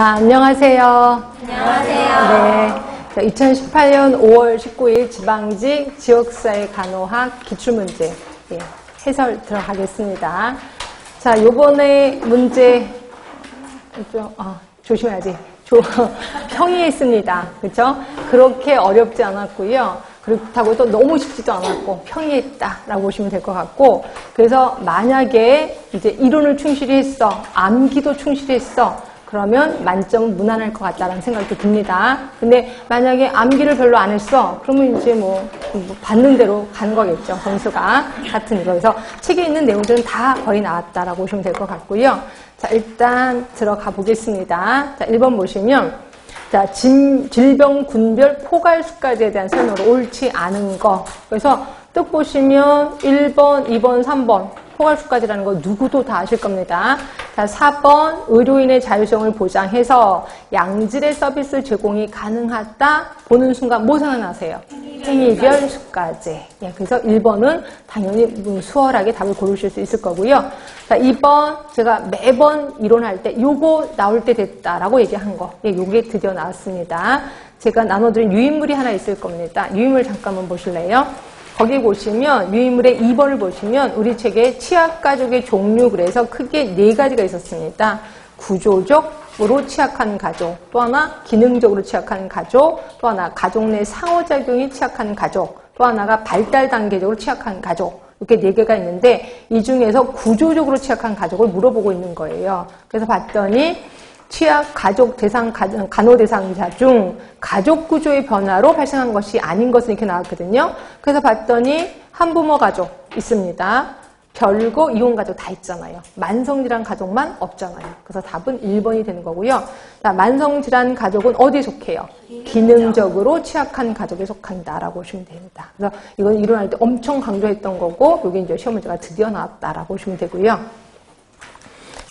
안녕하세요. 안녕하세요. 네. 2018년 5월 19일 지방직 지역사회 간호학 기출문제 해설 들어가겠습니다. 자, 요번에 문제 조심해야지. 평이했습니다. 그렇죠? 그렇게 어렵지 않았고요. 그렇다고 또 너무 쉽지도 않았고 평이했다라고 보시면 될 것 같고, 그래서 만약에 이제 이론을 충실히 했어, 암기도 충실히 했어, 그러면 만점 무난할 것 같다라는 생각도 듭니다. 근데 만약에 암기를 별로 안 했어, 그러면 이제 뭐 받는 대로 가는 거겠죠. 점수가 같은 거. 그래서 책에 있는 내용들은 다 거의 나왔다라고 보시면 될 것 같고요. 자, 일단 들어가 보겠습니다. 자, 1번 보시면, 자, 질병 군별 포괄수까지에 대한 설명으로 옳지 않은 거. 그래서 뜻 보시면 1번, 2번, 3번 포괄수까지라는 거 누구도 다 아실 겁니다. 자, 4번 의료인의 자율성을 보장해서 양질의 서비스 제공이 가능하다 보는 순간 뭐 생각나세요? 행위별 수까지. 예, 그래서 1번은 당연히 수월하게 답을 고르실 수 있을 거고요. 자, 2번 제가 매번 이론할 때 요거 나올 때 됐다라고 얘기한 거. 예, 요게 드디어 나왔습니다. 제가 나눠드린 유인물이 하나 있을 겁니다. 유인물 잠깐만 보실래요? 거기 보시면 유인물의 2번을 보시면 우리 책에 취약가족의 종류, 그래서 크게 4가지가 있었습니다. 구조적으로 취약한 가족, 또 하나 기능적으로 취약한 가족, 또 하나 가족 내 상호작용이 취약한 가족, 또 하나가 발달 단계적으로 취약한 가족, 이렇게 4개가 있는데 이 중에서 구조적으로 취약한 가족을 물어보고 있는 거예요. 그래서 봤더니 취약 가족 대상 간호 대상자 중 가족 구조의 변화로 발생한 것이 아닌 것은 이렇게 나왔거든요. 그래서 봤더니 한부모 가족 있습니다. 별거 이혼 가족 다 있잖아요. 만성질환 가족만 없잖아요. 그래서 답은 1번이 되는 거고요. 자, 만성질환 가족은 어디에 속해요? 기능적으로 취약한 가족에 속한다라고 보시면 됩니다. 그래서 이건 이론할 때 엄청 강조했던 거고, 여기 이제 시험 문제가 드디어 나왔다라고 보시면 되고요.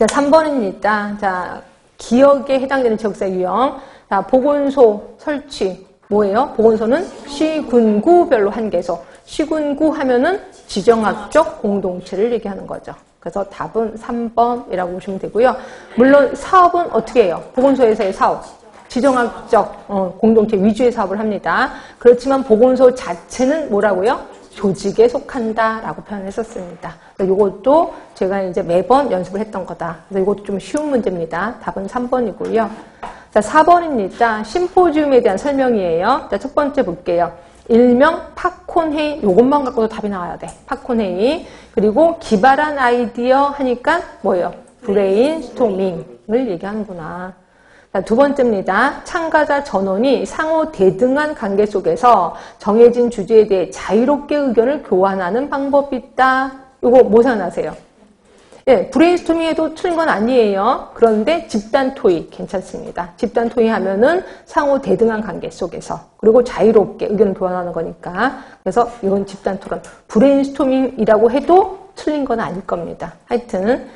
자, 3번입니다. 자, 기억에 해당되는 지역사회 유형. 자, 보건소 설치 뭐예요? 보건소는 시군구별로 한 개소. 시군구 하면은 지정학적 공동체를 얘기하는 거죠. 그래서 답은 3번이라고 보시면 되고요. 물론 사업은 어떻게 해요? 보건소에서의 사업. 지정학적 공동체 위주의 사업을 합니다. 그렇지만 보건소 자체는 뭐라고요? 조직에 속한다라고 표현했었습니다. 이것도 제가 이제 매번 연습을 했던 거다. 그래서 이것도 좀 쉬운 문제입니다. 답은 3번이고요. 자, 4번입니다. 심포지움에 대한 설명이에요. 자, 첫 번째 볼게요. 일명 팝콘 회의, 이것만 갖고도 답이 나와야 돼. 팝콘 회의. 그리고 기발한 아이디어 하니까 뭐예요? 브레인스토밍을 얘기하는구나. 자, 두 번째입니다. 참가자 전원이 상호 대등한 관계 속에서 정해진 주제에 대해 자유롭게 의견을 교환하는 방법이 있다. 이거 뭐 생각나세요? 예, 브레인스토밍에도 틀린 건 아니에요. 그런데 집단 토의 괜찮습니다. 집단 토의 하면은 상호 대등한 관계 속에서, 그리고 자유롭게 의견을 교환하는 거니까. 그래서 이건 집단 토론. 브레인스토밍이라고 해도 틀린 건 아닐 겁니다. 하여튼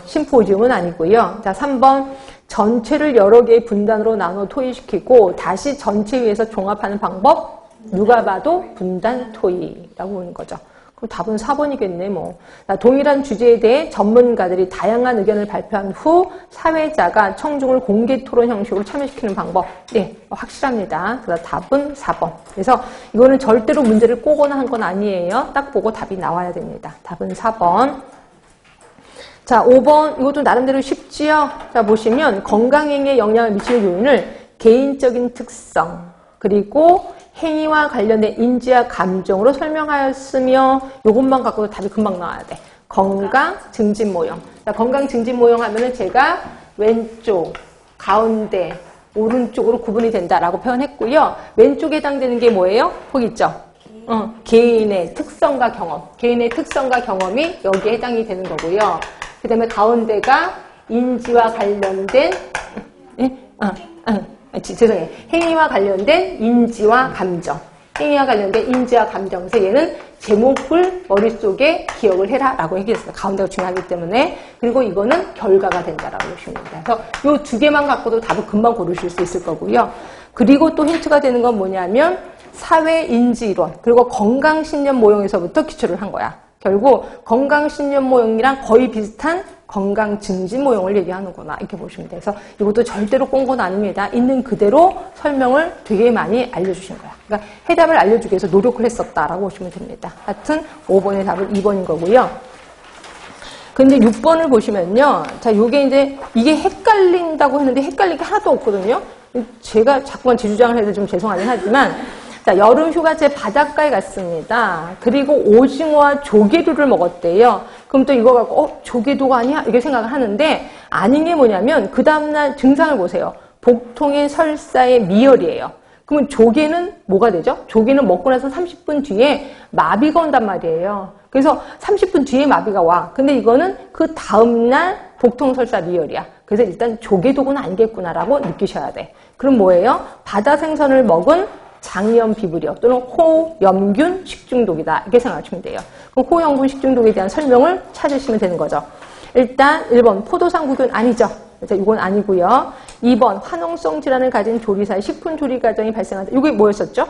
심포지움은 아니고요. 자, 3번. 전체를 여러 개의 분단으로 나눠 토의시키고 다시 전체 위에서 종합하는 방법? 누가 봐도 분단 토의라고 보는 거죠. 그럼 답은 4번이겠네, 뭐. 자, 동일한 주제에 대해 전문가들이 다양한 의견을 발표한 후 사회자가 청중을 공개 토론 형식으로 참여시키는 방법. 네, 확실합니다. 그래서 답은 4번. 그래서 이거는 절대로 문제를 꼬거나 한 건 아니에요. 딱 보고 답이 나와야 됩니다. 답은 4번. 자, 5번, 이것도 나름대로 쉽지요? 자, 보시면 건강행위에 영향을 미치는 요인을 개인적인 특성, 그리고 행위와 관련된 인지와 감정으로 설명하였으며, 이것만 갖고도 답이 금방 나와야 돼. 건강 증진 모형. 자, 건강 증진 모형 하면은 제가 왼쪽, 가운데, 오른쪽으로 구분이 된다라고 표현했고요. 왼쪽에 해당되는 게 뭐예요? 거기 있죠? 개인의 특성과 경험. 개인의 특성과 경험이 여기에 해당이 되는 거고요. 그 다음에 가운데가 인지와 관련된, 죄송해요. 행위와 관련된 인지와 감정. 행위와 관련된 인지와 감정. 그래서 얘는 제목을 머릿속에 기억을 해라 라고 얘기했어요. 가운데가 중요하기 때문에. 그리고 이거는 결과가 된다라고 보시면 됩니다. 그래서 이 두 개만 갖고도 답을 금방 고르실 수 있을 거고요. 그리고 또 힌트가 되는 건 뭐냐면 사회인지이론, 그리고 건강신념 모형에서부터 기초를 한 거야. 결국 건강신념 모형이랑 거의 비슷한 건강 증진 모형을 얘기하는구나 이렇게 보시면 돼요. 그래서 이것도 절대로 꼰 건 아닙니다. 있는 그대로 설명을 되게 많이 알려주신 거야. 그러니까 해답을 알려주기 위해서 노력을 했었다라고 보시면 됩니다. 하여튼 5번의 답은 2번인 거고요. 근데 6번을 보시면요. 자, 요게 이제 이게 헷갈린다고 했는데 헷갈릴 게 하나도 없거든요. 제가 자꾸만 제 주장을 해서 좀 죄송하긴 하지만 자, 여름 휴가제 바닷가에 갔습니다. 그리고 오징어와 조개류를 먹었대요. 그럼 또 이거 갖고 조개도가 아니야? 이렇게 생각을 하는데 아닌 게 뭐냐면 그 다음날 증상을 보세요. 복통의 설사의 미열이에요. 그러면 조개는 뭐가 되죠? 조개는 먹고 나서 30분 뒤에 마비가 온단 말이에요. 그래서 30분 뒤에 마비가 와. 근데 이거는 그 다음날 복통설사 미열이야. 그래서 일단 조개독은 아니겠구나라고 느끼셔야 돼. 그럼 뭐예요? 바다 생선을 먹은 장염 비브리오 또는 호염균 식중독이다. 이렇게 생각하시면 돼요. 그럼 호염균 식중독에 대한 설명을 찾으시면 되는 거죠. 일단 1번 포도상구균 아니죠. 그래서 이건 아니고요. 2번 화농성 질환을 가진 조리사의 식품 조리 과정이 발생한다. 이게 뭐였었죠?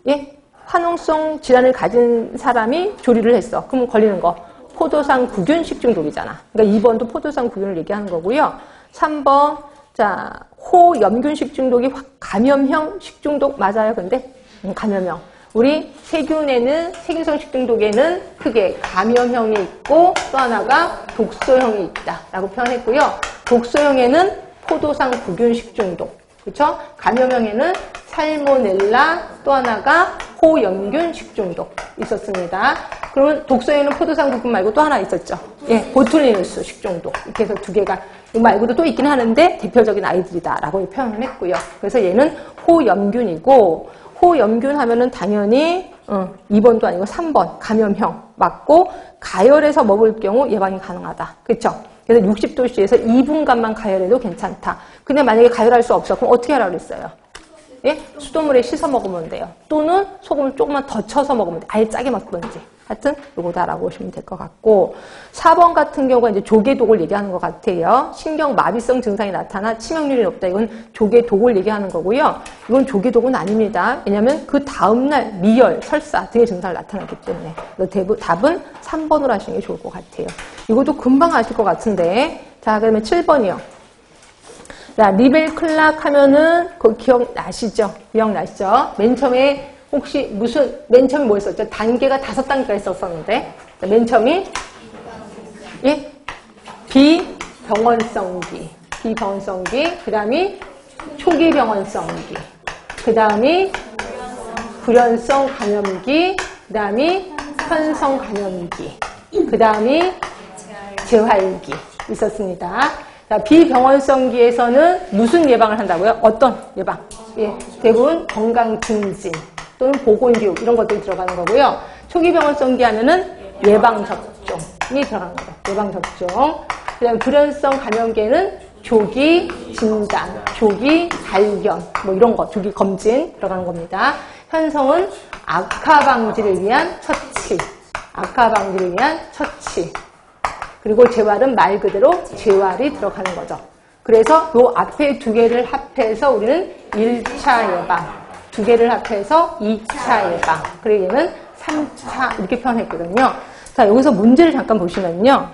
예? 화농성 질환을 가진 사람이 조리를 했어. 그럼 걸리는 거 포도상구균 식중독이잖아. 그러니까 2번도 포도상구균을 얘기하는 거고요. 3번 자 호염균 식중독이 감염형 식중독 맞아요? 근데 감염형. 우리 세균에는 세균성 식중독에는 크게 감염형이 있고 또 하나가 독소형이 있다라고 표현했고요. 독소형에는 포도상구균 식중독, 그렇죠? 감염형에는 살모넬라 또 하나가 호염균 식중독 있었습니다. 그러면 독소형에는 포도상구균 말고 또 하나 있었죠. 예, 보툴리누스 식중독. 이렇게 해서 두 개가 이거 말고도 또 있긴 하는데 대표적인 아이들이다라고 표현을 했고요. 그래서 얘는 호염균이고 호염균 하면은 당연히 2번도 아니고 3번 감염형 맞고 가열해서 먹을 경우 예방이 가능하다. 그렇죠? 그래서 60도씨에서 2분간만 가열해도 괜찮다. 근데 만약에 가열할 수 없어. 그럼 어떻게 하라고 그랬어요? 예? 수돗물에 씻어 먹으면 돼요. 또는 소금을 조금만 더 쳐서 먹으면 돼. 아예 짜게 먹든지. 하여튼 요거다라고 보시면 될 것 같고 4번 같은 경우가 이제 조개독을 얘기하는 것 같아요. 신경마비성 증상이 나타나 치명률이 높다. 이건 조개독을 얘기하는 거고요. 이건 조개독은 아닙니다. 왜냐하면 그 다음날 미열, 설사 등의 증상을 나타나기 때문에 답은 3번으로 하시는 게 좋을 것 같아요. 이것도 금방 아실 것 같은데 자 그러면 7번이요. 자, 리벨클락 하면은 그거 기억나시죠? 기억나시죠? 맨 처음에 혹시 맨 처음에 뭐 했었죠? 단계가 5단계가 있었었는데 맨 처음이 예? 비병원성기 그 다음이 초기병원성기 그 다음이 불연성 감염기 그 다음이 현성 감염기 그 다음이 재활기 있었습니다. 자, 비병원성기에서는 무슨 예방을 한다고요? 어떤 예방? 예, 대부분 건강 증진 또는 보건교육 이런 것들이 들어가는 거고요. 초기 병원성기 하면은 예방접종이 들어가는 거예요. 예방접종. 그 다음에 불연성 감염기에는 조기 진단, 조기 발견 뭐 이런 거, 조기 검진 들어가는 겁니다. 현성은 악화 방지를 위한 처치. 그리고 재활은 말 그대로 재활이 들어가는 거죠. 그래서 요 앞에 두 개를 합해서 우리는 1차 예방, 두 개를 합해서 2차 예방, 그리고 얘는 3차 이렇게 표현했거든요. 자, 여기서 문제를 잠깐 보시면요.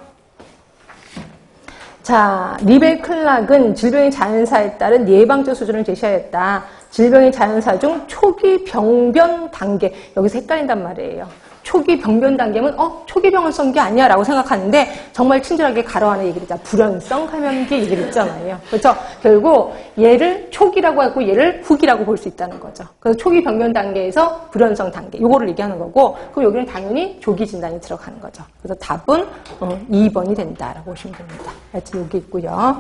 자, 리벨클락은 질병의 자연사에 따른 예방적 수준을 제시하였다. 질병의 자연사 중 초기 병변 단계, 여기서 헷갈린단 말이에요. 초기 병변 단계면 초기 병원성기 아니야 라고 생각하는데 정말 친절하게 가로하는 얘기를 있잖아요. 불연성 감염기 얘기를 있잖아요. 그렇죠? 결국 얘를 초기라고 하고 얘를 후기라고 볼 수 있다는 거죠. 그래서 초기 병변 단계에서 불연성 단계 요거를 얘기하는 거고 그럼 여기는 당연히 조기 진단이 들어가는 거죠. 그래서 답은 2번이 된다라고 보시면 됩니다. 하여튼 여기 있고요.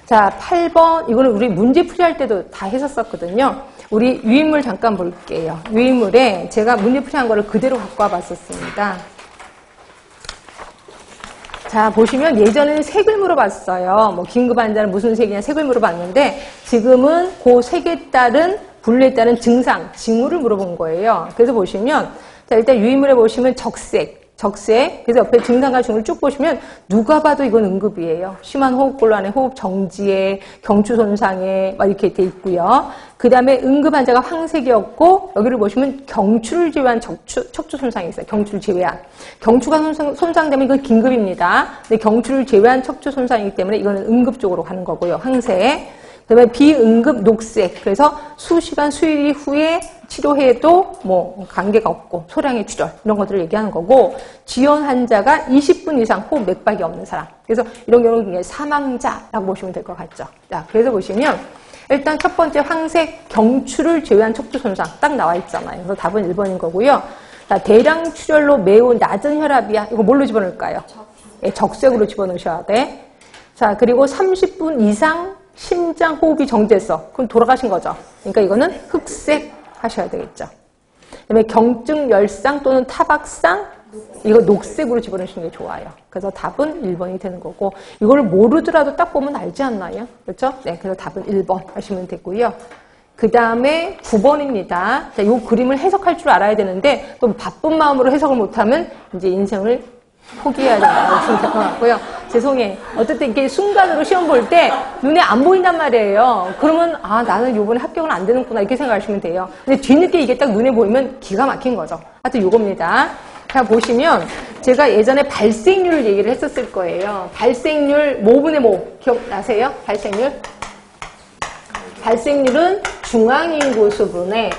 자, 8번 이거는 우리 문제 풀이할 때도 다 했었거든요. 우리 유인물 잠깐 볼게요. 유인물에 제가 문제 풀이한 거를 그대로 갖고 와봤었습니다. 자, 보시면 예전에는 색을 물어봤어요. 뭐 긴급 환자는 무슨 색이냐 색을 물어봤는데 지금은 그 색에 따른 분류에 따른 증상, 징후를 물어본 거예요. 그래서 보시면 자, 일단 유인물에 보시면 적색, 적세. 그래서 옆에 증상과 징후를 쭉 보시면 누가 봐도 이건 응급이에요. 심한 호흡곤란에 호흡 정지에 경추 손상에 막 이렇게 돼 있고요. 그 다음에 응급 환자가 황색이었고 여기를 보시면 경추를 제외한 척추 손상이 있어요. 경추를 제외한. 경추가 손상되면 이건 긴급입니다. 근데 경추를 제외한 척추 손상이기 때문에 이거는 응급 쪽으로 가는 거고요. 황색. 그다음에 비응급 녹색. 그래서 수시간 수일 후에 치료해도 뭐 관계가 없고 소량의 출혈 이런 것들을 얘기하는 거고 지원 환자가 20분 이상 호흡 맥박이 없는 사람. 그래서 이런 경우는 굉장히 사망자라고 보시면 될 것 같죠. 자, 그래서 보시면 일단 첫 번째 황색 경추를 제외한 척추 손상 딱 나와 있잖아요. 그래서 답은 1번인 거고요. 자, 대량 출혈로 매우 낮은 혈압이야. 이거 뭘로 집어넣을까요? 예, 적색으로 집어넣으셔야 돼. 자, 그리고 30분 이상 심장 호흡이 정지했어. 그럼 돌아가신 거죠. 그러니까 이거는 흑색 하셔야 되겠죠. 그다음에 경증 열상 또는 타박상 이거 녹색으로 집어넣으시는 게 좋아요. 그래서 답은 1번이 되는 거고 이거를 모르더라도 딱 보면 알지 않나요? 그렇죠? 네, 그래서 답은 1번 하시면 되고요. 그 다음에 9번입니다. 자, 이 그림을 해석할 줄 알아야 되는데 또 바쁜 마음으로 해석을 못하면 이제 인생을 포기해야 된다고 보시면 될 것 같고요. 죄송해요. 어쨌든 이렇게 순간으로 시험 볼 때 눈에 안 보인단 말이에요. 그러면 아 나는 요번에 합격은 안 되는구나 이렇게 생각하시면 돼요. 근데 뒤늦게 이게 딱 눈에 보이면 기가 막힌 거죠. 하여튼 요겁니다. 자 보시면 제가 예전에 발생률을 얘기를 했었을 거예요. 발생률 모분의 모 기억나세요? 발생률은 중앙인구수분의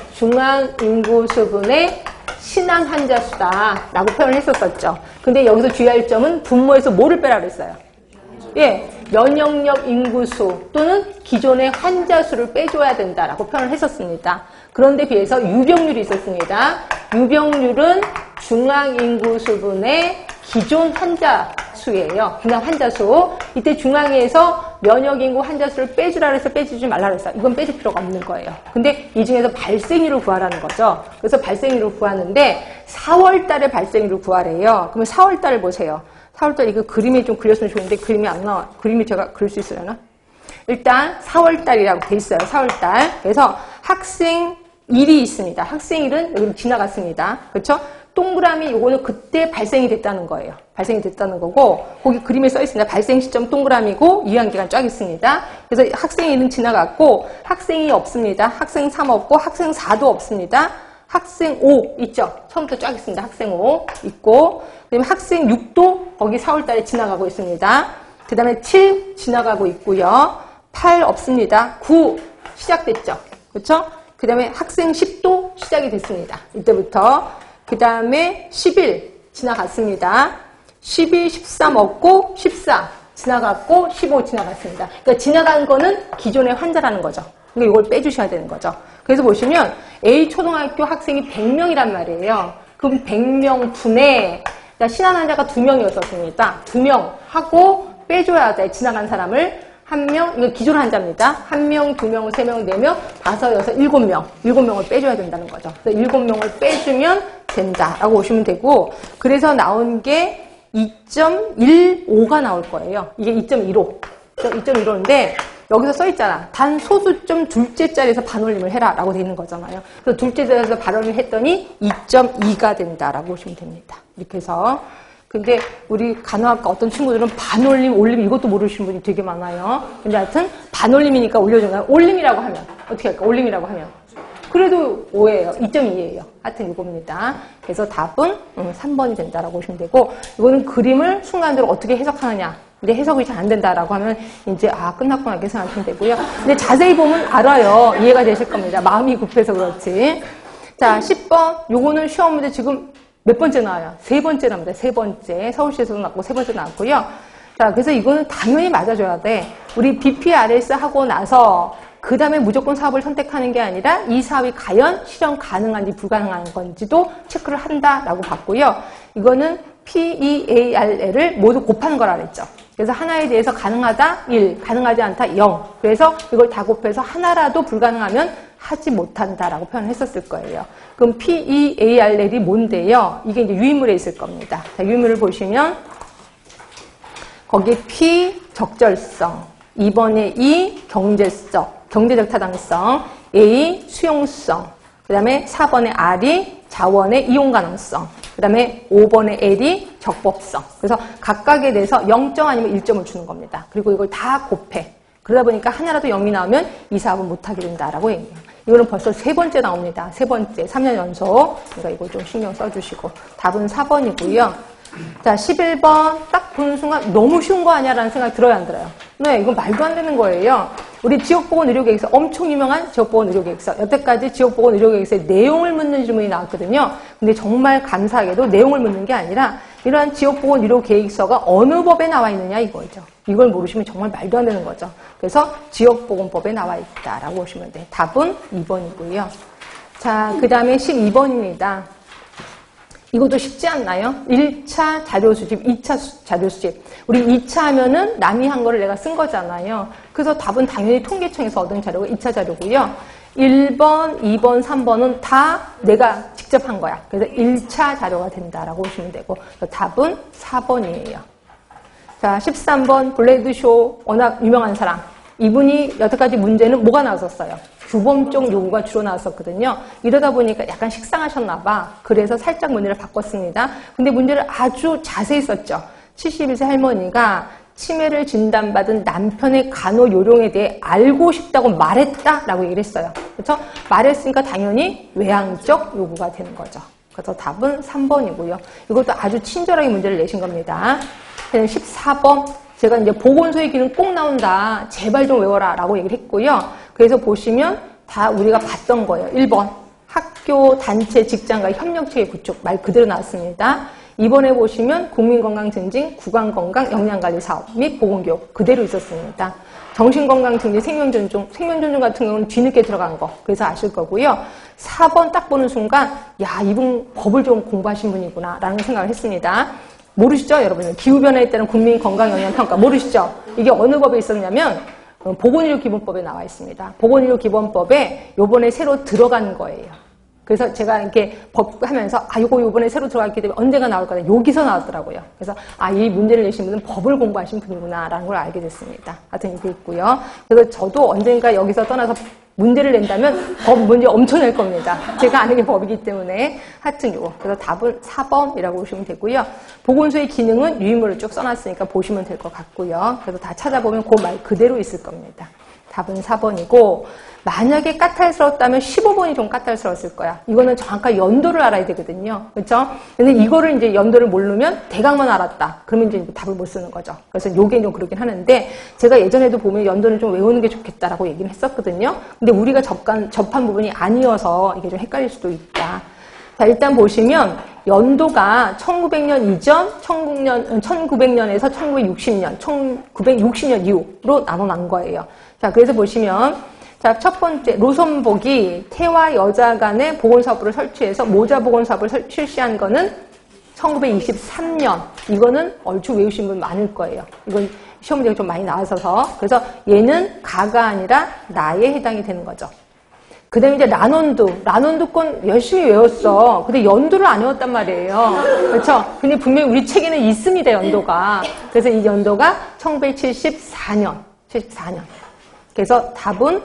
신한 환자 수다라고 표현을 했었었죠. 근데 여기서 주의할 점은 분모에서 뭐를 빼라 그랬어요? 예, 면역력 인구수 또는 기존의 환자 수를 빼줘야 된다라고 표현을 했었습니다. 그런데 비해서 유병률이 있었습니다. 유병률은 중앙인구수분의 기존 환자 수예요. 그냥 환자 수. 이때 중앙에서 면역인구 환자 수를 빼주라 그래서 빼주지 말라 그랬어요. 이건 빼줄 필요가 없는 거예요. 근데 이 중에서 발생률을 구하라는 거죠. 그래서 발생률을 구하는데 4월 달에 발생률을 구하래요. 그러면 4월 달을 보세요. 4월 달 이거 그림이 좀 그렸으면 좋은데 그림이 안 나와. 그림이 제가 그릴 수 있으려나? 일단 4월 달이라고 돼 있어요. 4월 달. 그래서 학생일이 있습니다. 학생일은 여기 지나갔습니다. 그렇죠? 동그라미 요거는 그때 발생이 됐다는 거예요. 발생이 됐다는 거고 거기 그림에 써 있습니다. 발생 시점 동그라미고 유효기간 쫙 있습니다. 그래서 학생일은 지나갔고 학생이 없습니다. 학생 3 없고 학생 4도 없습니다. 학생 5 있죠? 처음부터 쫙 있습니다. 학생 5 있고 그다음에 학생 6도 거기 4월 달에 지나가고 있습니다. 그 다음에 7 지나가고 있고요. 8 없습니다. 9 시작됐죠? 그렇죠? 그 다음에 학생 10도 시작이 됐습니다. 이때부터 그 다음에 11 지나갔습니다. 12, 13 없고 14 지나갔고 15 지나갔습니다. 그러니까 지나간 거는 기존의 환자라는 거죠. 그러니까 이걸 빼주셔야 되는 거죠. 그래서 보시면 A 초등학교 학생이 100명이란 말이에요. 그럼 100명 분에 신한 환자가 2명이었었습니다. 2명 하고 빼줘야 돼. 지나간 사람을. 1명, 이거 기존 환자입니다. 1명, 2명, 3명, 4명, 5, 6, 7명. 7명을 빼줘야 된다는 거죠. 그래서 7명을 빼주면 된다라고 보시면 되고, 그래서 나온 게 2.15가 나올 거예요. 이게 2.15. 2.15인데, 여기서 써 있잖아. 단 소수점 둘째 자리에서 반올림을 해라. 라고 돼 있는 거잖아요. 그래서 둘째 자리에서 반올림을 했더니 2.2가 된다라고 보시면 됩니다. 이렇게 해서. 근데 우리 간호학과 어떤 친구들은 반올림, 올림 이것도 모르시는 분이 되게 많아요. 근데 하여튼 반올림이니까 올려주나요? 올림이라고 하면 어떻게 할까? 올림이라고 하면 그래도 5예요. 2.2예요. 하여튼 이겁니다. 그래서 답은 3번이 된다라고 보시면 되고 이거는 그림을 순간적으로 어떻게 해석하느냐. 근데 해석이 잘 안 된다라고 하면 이제 끝났구나 이렇게 생각하시면 되고요. 근데 자세히 보면 알아요. 이해가 되실 겁니다. 마음이 급해서 그렇지. 자, 10번 요거는 시험 문제 지금 몇 번째 나와요? 3번째 나옵니다. 3번째. 서울시에서도 나왔고 3번째 나왔고요. 자, 그래서 이거는 당연히 맞아줘야 돼. 우리 BPRS 하고 나서 그 다음에 무조건 사업을 선택하는 게 아니라 이 사업이 과연 실현 가능한지 불가능한 건지도 체크를 한다라고 봤고요. 이거는 PEARL을 모두 곱하는 거라 그랬죠. 그래서 하나에 대해서 가능하다 1, 가능하지 않다 0. 그래서 이걸 다 곱해서 하나라도 불가능하면 하지 못한다라고 표현했었을 거예요. 그럼 PEARL이 뭔데요? 이게 이제 유인물에 있을 겁니다. 자, 유인물을 보시면 거기 P 적절성, 2번에 E 경제적 타당성, A 수용성, 그 다음에 4번에 R이 자원의 이용 가능성. 그 다음에 5번의 L이 적법성. 그래서 각각에 대해서 0점 아니면 1점을 주는 겁니다. 그리고 이걸 다 곱해. 그러다 보니까 하나라도 0이 나오면 이 사업은 못하게 된다라고 얘기해요. 이거는 벌써 세 번째 나옵니다. 세 번째, 3년 연속. 그러니까 이거 좀 신경 써주시고. 답은 4번이고요. 자, 11번 딱 보는 순간 너무 쉬운 거 아니야? 라는 생각이 들어요, 안 들어요? 네, 이건 말도 안 되는 거예요. 우리 지역보건의료계획서, 엄청 유명한 지역보건의료계획서. 여태까지 지역보건의료계획서의 내용을 묻는 질문이 나왔거든요. 근데 정말 감사하게도 내용을 묻는 게 아니라 이러한 지역보건의료계획서가 어느 법에 나와 있느냐 이거죠. 이걸 모르시면 정말 말도 안 되는 거죠. 그래서 지역보건법에 나와 있다라고 보시면 돼요. 답은 2번이고요. 자, 그 다음에 12번입니다. 이것도 쉽지 않나요? 1차 자료 수집, 2차 자료 수집. 우리 2차 하면은 남이 한 거를 내가 쓴 거잖아요. 그래서 답은 당연히 통계청에서 얻은 자료가 2차 자료고요. 1번, 2번, 3번은 다 내가 직접 한 거야. 그래서 1차 자료가 된다라고 보시면 되고, 답은 4번이에요. 자, 13번 블레이드쇼 워낙 유명한 사람. 이분이 여태까지 문제는 뭐가 나왔었어요? 규범적 요구가 주로 나왔었거든요. 이러다 보니까 약간 식상하셨나 봐. 그래서 살짝 문제를 바꿨습니다. 근데 문제를 아주 자세히 썼죠. 71세 할머니가 치매를 진단받은 남편의 간호 요령에 대해 알고 싶다고 말했다라고 얘기를 했어요. 그렇죠? 말했으니까 당연히 외향적 요구가 되는 거죠. 그래서 답은 3번이고요. 이것도 아주 친절하게 문제를 내신 겁니다. 14번. 제가 이제 보건소의 기능 꼭 나온다. 제발 좀 외워라. 라고 얘기를 했고요. 그래서 보시면 다 우리가 봤던 거예요. 1번. 학교, 단체, 직장과 협력체계 구축. 말 그대로 나왔습니다. 2번에 보시면 국민건강증진, 구강건강, 영양관리사업 및 보건교육. 그대로 있었습니다. 정신건강증진, 생명존중. 생명존중 같은 경우는 뒤늦게 들어간 거. 그래서 아실 거고요. 4번 딱 보는 순간, 야, 이분 법을 좀 공부하신 분이구나. 라는 생각을 했습니다. 모르시죠, 여러분? 기후변화에 따른 국민건강영향평가 모르시죠? 이게 어느 법에 있었냐면 보건의료기본법에 나와 있습니다. 보건의료기본법에 요번에 새로 들어간 거예요. 그래서 제가 이렇게 법 하면서 이거 요번에 새로 들어갔기 때문에 언제가 나올 거다. 여기서 나왔더라고요. 그래서 이 문제를 내신 분은 법을 공부하신 분이구나 라는 걸 알게 됐습니다. 하여튼 이게 있고요. 그래서 저도 언젠가 여기서 떠나서 문제를 낸다면 법 문제 엄청 낼 겁니다. 제가 아는 게 법이기 때문에. 하여튼 요거. 그래서 답은 4번이라고 보시면 되고요. 보건소의 기능은 유인물을 쭉 써놨으니까 보시면 될 것 같고요. 그래서 다 찾아보면 그 말 그대로 있을 겁니다. 답은 4번이고, 만약에 까탈스러웠다면 15번이 좀 까탈스러웠을 거야. 이거는 정확한 연도를 알아야 되거든요. 그렇죠? 근데 이거를 이제 연도를 모르면 대강만 알았다. 그러면 이제 답을 못 쓰는 거죠. 그래서 요게 좀 그러긴 하는데, 제가 예전에도 보면 연도는 좀 외우는 게 좋겠다라고 얘기를 했었거든요. 근데 우리가 접한 부분이 아니어서 이게 좀 헷갈릴 수도 있다. 자, 일단 보시면 연도가 1900년 이전, 1900년에서 1960년, 1960년 이후로 나눠난 거예요. 자, 그래서 보시면 자, 첫 번째 로선복이 태와 여자 간의 보건사업부를 설치해서 모자보건사업을 실시한 거는 1923년. 이거는 얼추 외우신 분 많을 거예요. 이건 시험 문제가 좀 많이 나와서. 그래서 얘는 가가 아니라 나에 해당이 되는 거죠. 그 다음에 이제 라논두 건 열심히 외웠어. 근데 연도를 안 외웠단 말이에요. 그렇죠? 근데 분명히 우리 책에는 있습니다, 연도가. 그래서 이 연도가 1974년. 그래서 답은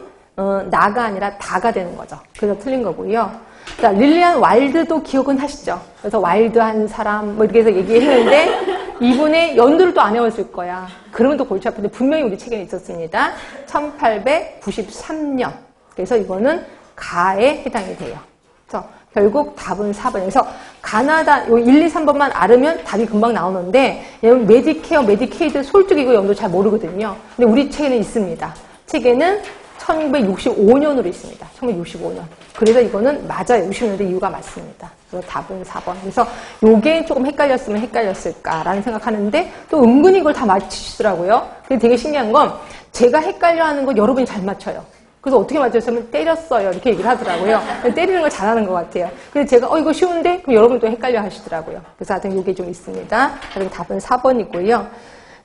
나가 아니라 다가 되는 거죠. 그래서 틀린 거고요. 자, 릴리안 와일드도 기억은 하시죠? 그래서 와일드한 사람 뭐 이렇게 해서 얘기했는데 이분의 연도를 또 안 외웠을 거야. 그러면 또 골치 아픈데 분명히 우리 책에는 있었습니다. 1893년. 그래서 이거는 가에 해당이 돼요. 그래서 결국 답은 4번에서 가나다 요 1, 2, 3번만 알으면 답이 금방 나오는데 여러분 메디케어, 메디케이드 솔직히 이거 연도 잘 모르거든요. 근데 우리 책에는 있습니다. 책에는 1965년으로 있습니다. 1965년. 그래서 이거는 맞아요. 60년대 이유가 맞습니다. 그래서 답은 4번. 그래서 요게 조금 헷갈렸으면 헷갈렸을까라는 생각하는데 또 은근히 이걸 다 맞히시더라고요. 근데 되게 신기한 건 제가 헷갈려하는 거 여러분이 잘 맞춰요. 그래서 어떻게 맞췄으면 때렸어요. 이렇게 얘기를 하더라고요. 때리는 걸 잘하는 것 같아요. 그래서 제가 이거 쉬운데? 그럼 여러분도 헷갈려 하시더라고요. 그래서 하여튼 요게 좀 있습니다. 그래서 답은 4번이고요.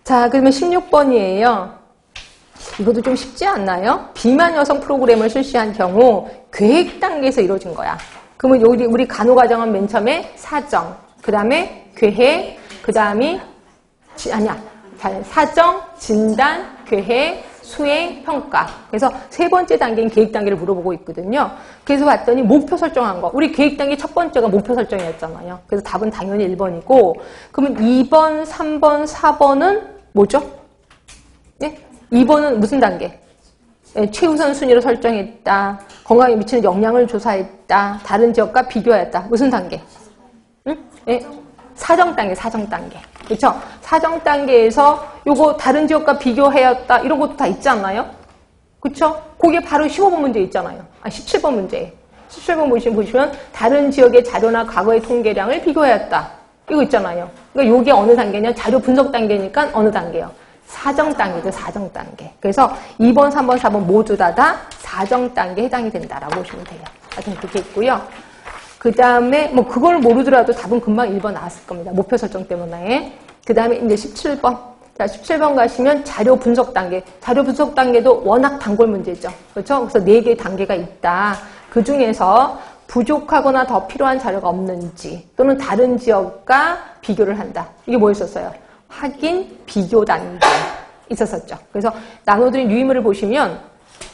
자, 그러면 16번이에요. 이것도 좀 쉽지 않나요? 비만 여성 프로그램을 실시한 경우 계획 단계에서 이루어진 거야. 그러면 우리 간호과정은 맨 처음에 사정, 그 다음에 계획, 그 다음이 사정, 진단, 계획, 수행, 평가. 그래서 세 번째 단계인 계획 단계를 물어보고 있거든요. 그래서 봤더니 목표 설정한 거. 우리 계획 단계 첫 번째가 목표 설정이었잖아요. 그래서 답은 당연히 1번이고, 그러면 2번, 3번, 4번은 뭐죠? 네? 2번은 무슨 단계? 네, 최우선 순위로 설정했다. 건강에 미치는 영향을 조사했다. 다른 지역과 비교했다. 무슨 단계? 응? 네? 사정 단계, 사정 단계. 그렇죠? 사정 단계에서 요거 다른 지역과 비교해였다. 이런 것도 다 있지 않나요? 그렇죠? 그게 바로 15번 문제 있잖아요. 17번 문제. 17번 보시면 다른 지역의 자료나 과거의 통계량을 비교해였다. 이거 있잖아요. 그러니까 요게 어느 단계냐? 자료 분석 단계니까 어느 단계요? 사정 단계죠, 사정 단계. 그래서 2번, 3번, 4번 모두 다 사정 단계에 해당이 된다라고 보시면 돼요. 하여튼 그렇게 있고요. 그 다음에, 뭐, 그걸 모르더라도 답은 금방 1번 나왔을 겁니다. 목표 설정 때문에. 그 다음에 이제 17번. 자, 17번 가시면 자료 분석 단계. 자료 분석 단계도 워낙 단골 문제죠. 그렇죠? 그래서 4개의 단계가 있다. 그 중에서 부족하거나 더 필요한 자료가 없는지, 또는 다른 지역과 비교를 한다. 이게 뭐였었어요? 확인, 비교 단계 있었었죠. 그래서 나눠드린 유의물을 보시면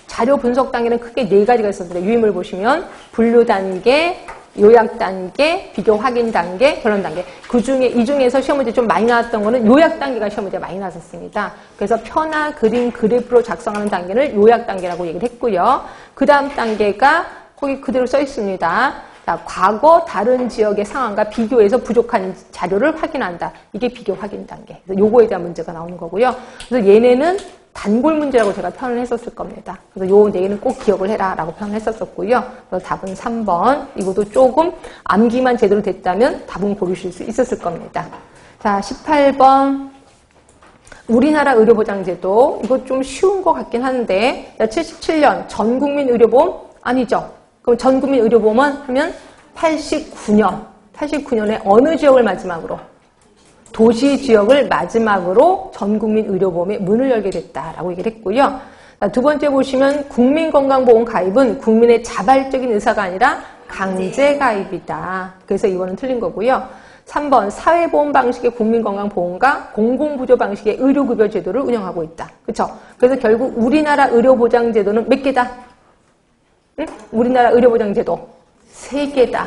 자료 분석 단계는 크게 4가지가 있었는데, 유의물을 보시면 분류 단계, 요약 단계, 비교 확인 단계, 결론 단계. 이 중에서 시험 문제 좀 많이 나왔던 거는 요약 단계가 시험 문제 많이 나왔었습니다. 그래서 표나 그림, 그래프로 작성하는 단계를 요약 단계라고 얘기를 했고요. 그 다음 단계가 거기 그대로 써 있습니다. 자, 과거 다른 지역의 상황과 비교해서 부족한 자료를 확인한다. 이게 비교 확인 단계. 그래서 요거에 대한 문제가 나오는 거고요. 그래서 얘네는 단골 문제라고 제가 표현을 했었을 겁니다. 그래서 요 4개는 꼭 기억을 해라 라고 표현을 했었었고요. 그래서 답은 3번. 이것도 조금 암기만 제대로 됐다면 답은 고르실 수 있었을 겁니다. 자, 18번. 우리나라 의료보장제도. 이거 좀 쉬운 것 같긴 한데, 77년 전국민 의료보험 아니죠. 그럼 전국민 의료보험은 하면 89년에 어느 지역을 마지막으로? 도시 지역을 마지막으로 전국민 의료보험의 문을 열게 됐다라고 얘기를 했고요. 두 번째 보시면 국민건강보험 가입은 국민의 자발적인 의사가 아니라 강제 가입이다. 그래서 이거는 틀린 거고요. 3번 사회보험 방식의 국민건강보험과 공공부조 방식의 의료급여 제도를 운영하고 있다. 그렇죠? 그래서 결국 우리나라 의료보장제도는 몇 개다? 응? 우리나라 의료보장제도 3개다.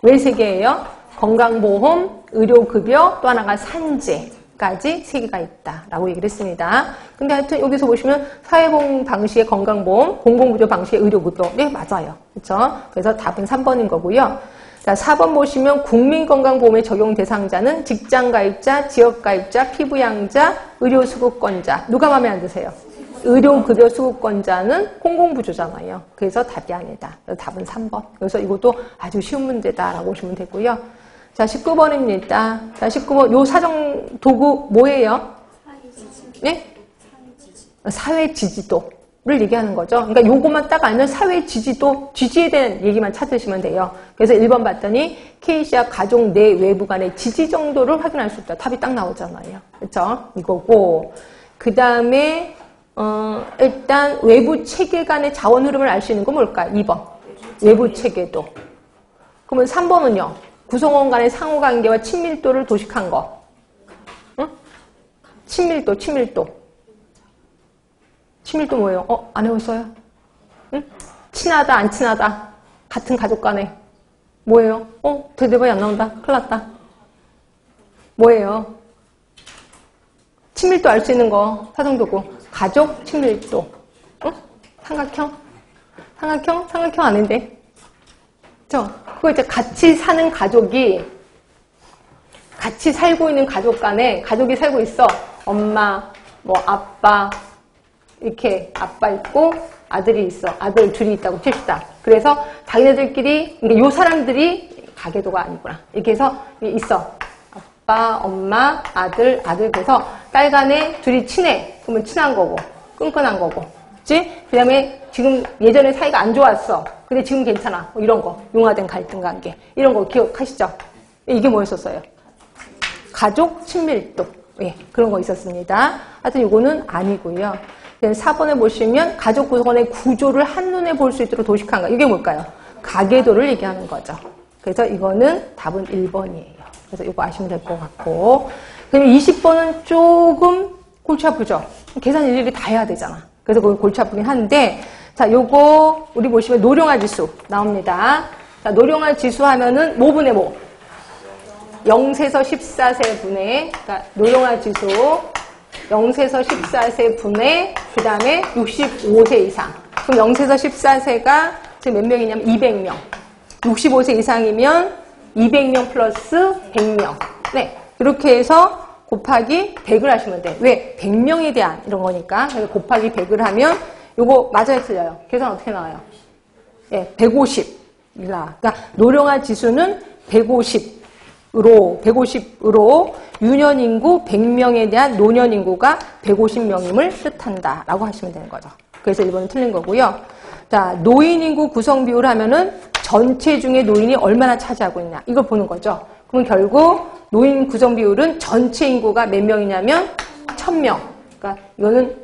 왜 3개예요? 건강보험, 의료급여, 또 하나가 산재까지 3개가 있다라고 얘기를 했습니다. 근데 하여튼 여기서 보시면 사회보험 방식의 건강보험, 공공부조 방식의 의료급여. 네, 맞아요. 그렇죠? 그래서 답은 3번인 거고요. 자, 4번 보시면 국민건강보험의 적용 대상자는 직장가입자, 지역가입자, 피부양자, 의료수급권자. 누가 마음에 안 드세요? 의료급여 수급권자는 공공부조잖아요. 그래서 답이 아니다. 그래서 답은 3번. 그래서 이것도 아주 쉬운 문제다라고 보시면 되고요. 자, 19번입니다. 자, 19번. 요 사정 도구 뭐예요? 네? 사회지지도를 얘기하는 거죠. 그러니까 요것만 딱 알면 사회지지도, 지지에 대한 얘기만 찾으시면 돼요. 그래서 1번 봤더니 K시와 가족 내 외부 간의 지지 정도를 확인할 수 있다. 답이 딱 나오잖아요. 그렇죠? 이거고. 그 다음에 일단 외부 체계 간의 자원 흐름을 알 수 있는 건 뭘까요? 2번. 외부 체계도. 그러면 3번은요. 구성원 간의 상호관계와 친밀도를 도식한 거. 응? 친밀도. 친밀도 뭐예요? 안 해봤어요? 응? 친하다, 안 친하다. 같은 가족 간에. 뭐예요? 대답이 안 나온다. 큰일 났다. 뭐예요? 친밀도 알 수 있는 거. 사정도구. 가족 친밀도. 응? 삼각형 아닌데. 그거 이제 같이 사는 가족이, 같이 살고 있는 가족 간에, 가족이 살고 있어. 엄마, 뭐, 아빠, 이렇게 아빠 있고, 아들이 있어. 아들 둘이 있다고 칩시다. 그래서 자기네들끼리, 그러니까 요 사람들이 가계도가 아니구나. 이렇게 해서 있어. 아빠, 엄마, 아들. 그래서 딸 간에 둘이 친해. 그러면 친한 거고, 끈끈한 거고. 그치? 그 다음에 지금 예전에 사이가 안 좋았어. 근데 지금 괜찮아. 뭐 이런 거. 용화된 갈등 관계. 이런 거 기억하시죠? 이게 뭐였었어요? 가족 친밀도. 예, 그런 거 있었습니다. 하여튼 이거는 아니고요. 4번에 보시면 가족 구성원의 구조를 한눈에 볼 수 있도록 도식한 거. 이게 뭘까요? 가계도를 얘기하는 거죠. 그래서 이거는 답은 1번이에요. 그래서 이거 아시면 될 것 같고. 그럼 20번은 조금 골치 아프죠? 계산 일일이 다 해야 되잖아. 그래서 그걸 골치 아프긴 한데, 자, 요거, 우리 보시면 노령화 지수 나옵니다. 자, 노령화 지수 하면은 뭐분의 뭐? 0세에서 14세 분의, 그러니까 노령화 지수 0세에서 14세 분의, 그 다음에 65세 이상. 그럼 0세에서 14세가 지금 몇 명이냐면 200명. 65세 이상이면 200명 플러스 100명. 네. 이렇게 해서 곱하기 100을 하시면 돼. 왜? 100명에 대한 이런 거니까. 그래서 곱하기 100을 하면 요거 맞아요, 틀려요? 계산 어떻게 나와요? 예, 150. 그러니까 노령화 지수는 150으로 유년 인구 100명에 대한 노년 인구가 150명임을 뜻한다라고 하시면 되는 거죠. 그래서 1번은 틀린 거고요. 자, 노인 인구 구성 비율 하면은 전체 중에 노인이 얼마나 차지하고 있냐. 이걸 보는 거죠. 그럼 결국 노인 구성 비율은 전체 인구가 몇 명이냐면 1000명. 그러니까 이거는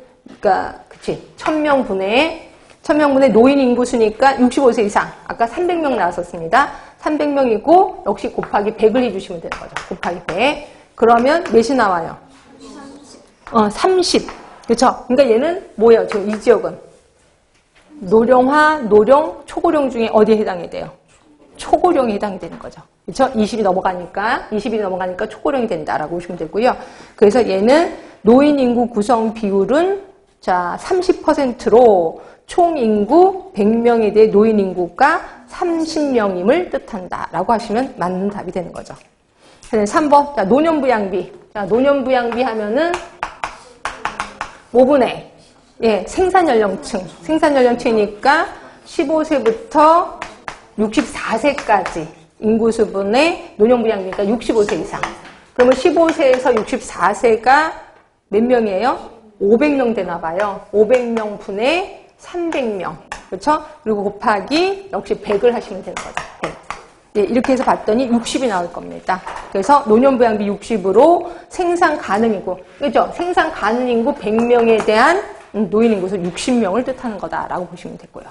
그치. 1000명분의 노인 인구 수니까 65세 이상. 아까 300명 나왔었습니다. 300명이고 역시 곱하기 100을 해주시면 되는 거죠. 곱하기 100. 그러면 몇이 나와요? 30. 그렇죠? 그러니까 얘는 뭐예요? 지금 이 지역은 노령화, 노령, 초고령 중에 어디에 해당이 돼요? 초고령에 해당이 되는 거죠. 그렇죠? 20이 넘어가니까 초고령이 된다라고 보시면 되고요. 그래서 얘는 노인 인구 구성 비율은 자 30%로 총 인구 100명에 대해 노인 인구가 30명임을 뜻한다라고 하시면 맞는 답이 되는 거죠. 3번. 자, 노년부양비. 자, 노년부양비 하면은 5분의 예, 생산연령층. 생산연령층이니까 15세부터 64세까지 인구수분의 노년부양비니까 65세 이상. 그러면 15세에서 64세가 몇 명이에요? 500명 되나 봐요. 500명 분의 300명. 그렇죠? 그리고 곱하기 역시 100을 하시면 되는 거죠. 100. 예, 이렇게 해서 봤더니 60이 나올 겁니다. 그래서 노년부양비 60으로 생산 가능 인구. 그렇죠? 생산 가능 인구 100명에 대한 노인 인구수 60명을 뜻하는 거다라고 보시면 되고요.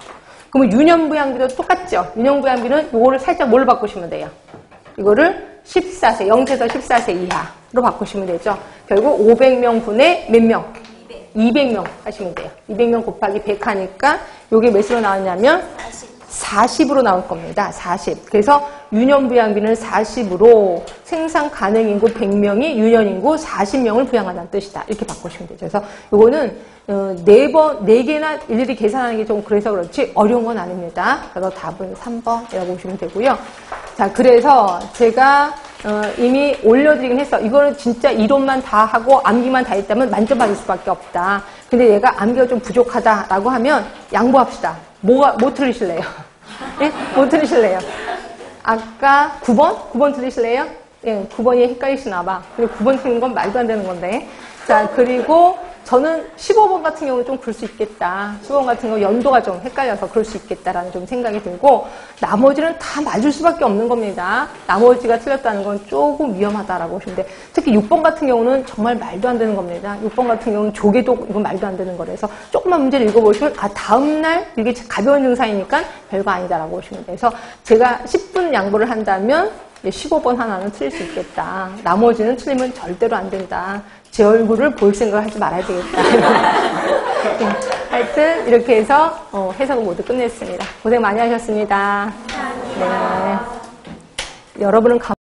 그러면 유년부양비도 똑같죠? 유년부양비는 이거를 살짝 뭘로 바꾸시면 돼요? 이거를 14세, 0세에서 14세 이하로 바꾸시면 되죠. 결국 500명 분의 몇 명? 200명 하시면 돼요. 200명 곱하기 100 하니까 이게 몇으로 나왔냐면 40으로 나올 겁니다. 40. 그래서 유년부양비는 40으로 생산 가능 인구 100명이 유년 인구 40명을 부양한다는 뜻이다. 이렇게 바꾸시면 되죠. 그래서 이거는 4개나 일일이 계산하는 게 좀 그래서 그렇지 어려운 건 아닙니다. 그래서 답은 3번이라고 보시면 되고요. 자, 그래서 제가 이미 올려드리긴 했어. 이거는 진짜 이론만 다 하고 암기만 다 했다면 만점받을 수밖에 없다. 근데 얘가 암기가 좀 부족하다라고 하면 양보합시다. 뭐 틀으실래요? 예? 뭐 틀으실래요? 아까 9번? 9번 틀으실래요? 예, 9번이 헷갈리시나 봐. 그리고 9번 틀는 건 말도 안 되는 건데. 자, 그리고 저는 15번 같은 경우는 좀 그럴 수 있겠다. 15번 같은 경우 연도가 좀 헷갈려서 그럴 수 있겠다라는 좀 생각이 들고, 나머지는 다 맞을 수밖에 없는 겁니다. 나머지가 틀렸다는 건 조금 위험하다라고 보시는데, 특히 6번 같은 경우는 정말 말도 안 되는 겁니다. 6번 같은 경우는 조개도 이건 말도 안 되는 거라서 조금만 문제를 읽어보시면 다음날 이게 가벼운 증상이니까 별거 아니다라고 보시면 돼요. 그래서 제가 10분 양보를 한다면 15번 하나는 틀릴 수 있겠다. 나머지는 틀리면 절대로 안 된다. 제 얼굴을 볼 생각을 하지 말아야 되겠다. 네, 하여튼 이렇게 해서 해석을 모두 끝냈습니다. 고생 많이 하셨습니다. 네. 여러분은